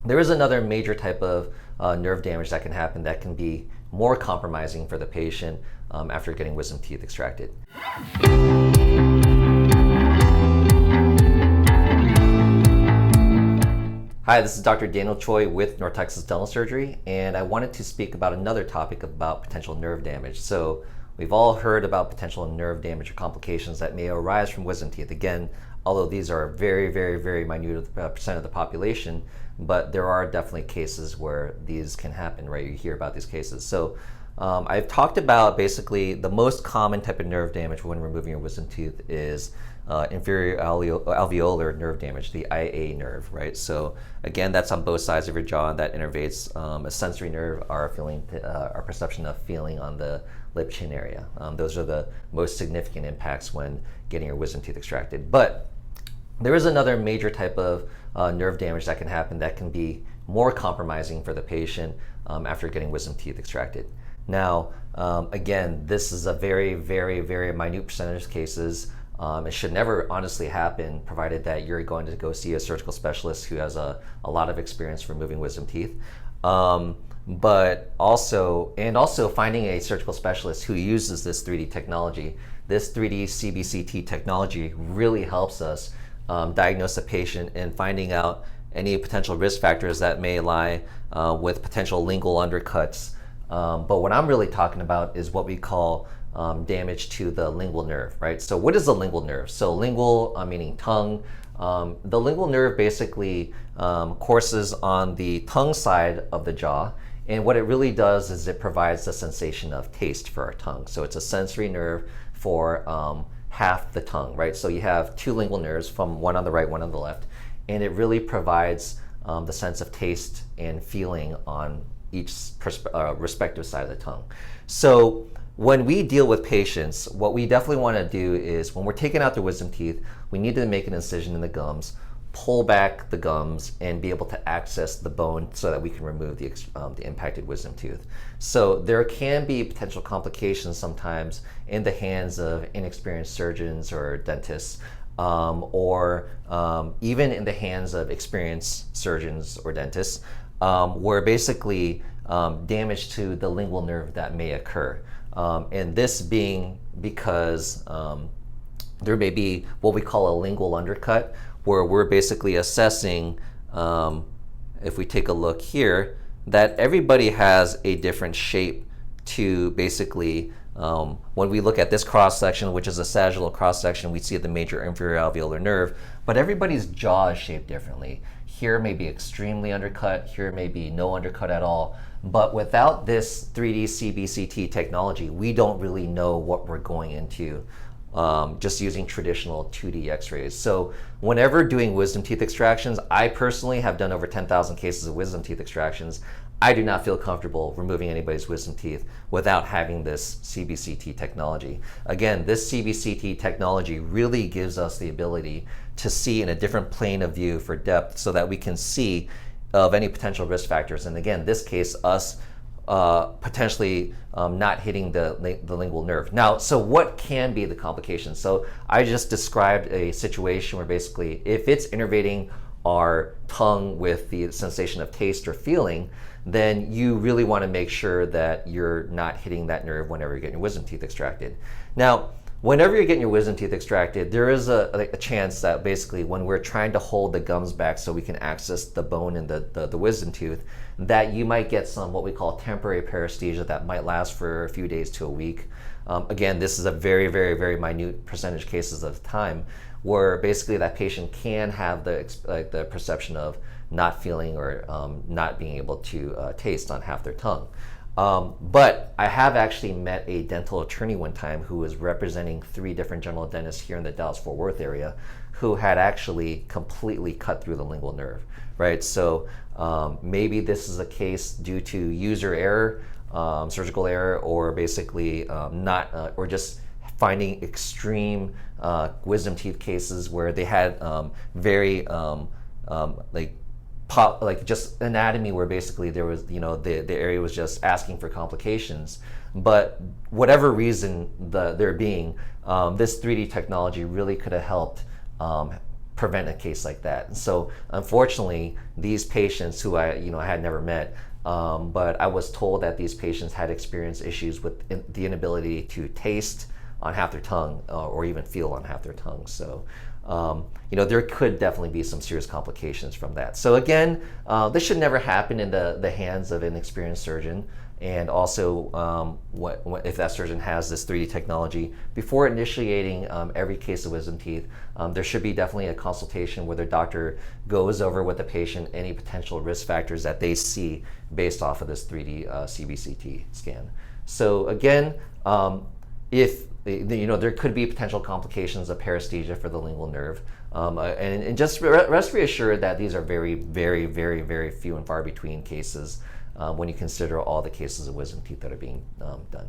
There is another major type of nerve damage that can happen that can be more compromising for the patient after getting wisdom teeth extracted. Hi, this is Dr. Daniel Choi with North Texas Dental Surgery, and I wanted to speak about another topic about potential nerve damage. So we've all heard about potential nerve damage or complications that may arise from wisdom teeth. Again, although these are a very minute percent of the population, but there are definitely cases where these can happen, right? You hear about these cases. So I've talked about basically the most common type of nerve damage when removing your wisdom tooth is inferior alveolar nerve damage, the IA nerve, right? So again, that's on both sides of your jaw, and that innervates a sensory nerve, our perception of feeling on the lip chin area. Those are the most significant impacts when getting your wisdom teeth extracted. But there is another major type of nerve damage that can happen that can be more compromising for the patient after getting wisdom teeth extracted. Now, again, this is a very minute percentage of cases. It should never honestly happen, provided that you're going to go see a surgical specialist who has a lot of experience removing wisdom teeth. But also finding a surgical specialist who uses this 3D technology. This 3D CVCT technology really helps us diagnose a patient and finding out any potential risk factors that may lie with potential lingual undercuts. But what I'm really talking about is what we call damage to the lingual nerve, right? So what is the lingual nerve? So lingual, meaning tongue. The lingual nerve basically courses on the tongue side of the jaw, and what it really does is it provides the sensation of taste for our tongue. So it's a sensory nerve for half the tongue, right? So you have two lingual nerves, from one on the right, one on the left, and it really provides the sense of taste and feeling on each respective side of the tongue. So when we deal with patients, what we definitely want to do is, when we're taking out their wisdom teeth, we need to make an incision in the gums, pull back the gums, and be able to access the bone so that we can remove the impacted wisdom tooth. So there can be potential complications sometimes in the hands of inexperienced surgeons or dentists, or even in the hands of experienced surgeons or dentists, where basically damage to the lingual nerve that may occur. And this being because there may be what we call a lingual undercut, where we're basically assessing, if we take a look here, that everybody has a different shape to basically, when we look at this cross section, which is a sagittal cross section, we see the major inferior alveolar nerve, but everybody's jaw is shaped differently. Here may be extremely undercut, here may be no undercut at all. But without this 3D CVCT technology, we don't really know what we're going into just using traditional 2D x-rays. So whenever doing wisdom teeth extractions, I personally have done over 10,000 cases of wisdom teeth extractions. I do not feel comfortable removing anybody's wisdom teeth without having this CVCT technology. Again, this CVCT technology really gives us the ability to see in a different plane of view for depth, so that we can see of any potential risk factors. And again, this case, us potentially not hitting the lingual nerve. Now, so what can be the complications? So I just described a situation where basically, if it's innervating our tongue with the sensation of taste or feeling, then you really want to make sure that you're not hitting that nerve whenever you're getting your wisdom teeth extracted. Now, whenever you're getting your wisdom teeth extracted, there is a chance that basically when we're trying to hold the gums back so we can access the bone in the wisdom tooth, that you might get some what we call temporary paresthesia that might last for a few days to a week. Again, this is a very minute percentage cases of time where basically that patient can have the perception of not feeling or not being able to taste on half their tongue. But I have actually met a dental attorney one time who was representing 3 different general dentists here in the Dallas-Fort Worth area who had actually completely cut through the lingual nerve, right? So maybe this is a case due to user error, surgical error, or basically or just finding extreme wisdom teeth cases where they had very just anatomy where basically there was, the area was just asking for complications. But whatever reason there being, this 3D technology really could have helped prevent a case like that. And so unfortunately, these patients who I had never met, but I was told that these patients had experienced issues with the inability to taste on half their tongue or even feel on half their tongue. So there could definitely be some serious complications from that. So again, this should never happen in the hands of an experienced surgeon. And also, if that surgeon has this 3D technology, before initiating every case of wisdom teeth, there should be definitely a consultation where the doctor goes over with the patient any potential risk factors that they see based off of this 3D CVCT scan. So again, if there could be potential complications of paresthesia for the lingual nerve, and just rest reassured that these are very, very, very, very few and far between cases when you consider all the cases of wisdom teeth that are being done.